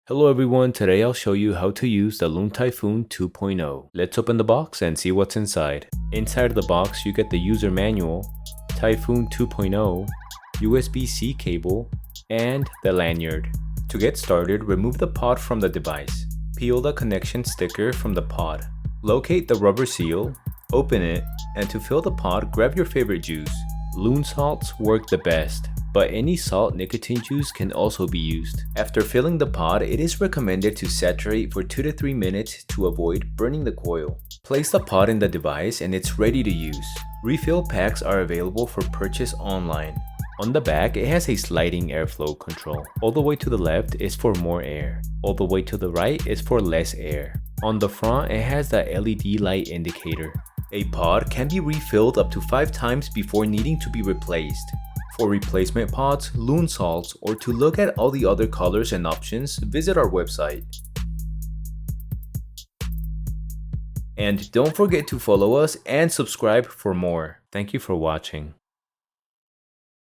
Hello everyone, today I'll show you how to use the Loon Typhoon 2.0. Let's open the box and see what's inside. Inside of the box you get the user manual, Typhoon 2.0, USB-C cable, and the lanyard. To get started, remove the pod from the device. Peel the connection sticker from the pod. Locate the rubber seal, open it, and to fill the pod, grab your favorite juice. Loon salts work the best, but any salt nicotine juice can also be used. After filling the pod, it is recommended to saturate for 2 to 3 minutes to avoid burning the coil. Place the pod in the device and it's ready to use. Refill packs are available for purchase online. On the back, it has a sliding airflow control. All the way to the left is for more air. All the way to the right is for less air. On the front, it has the LED light indicator. A pod can be refilled up to 5 times before needing to be replaced. For replacement pods, Loon salts, or to look at all the other colors and options, visit our website. And don't forget to follow us and subscribe for more. Thank you for watching.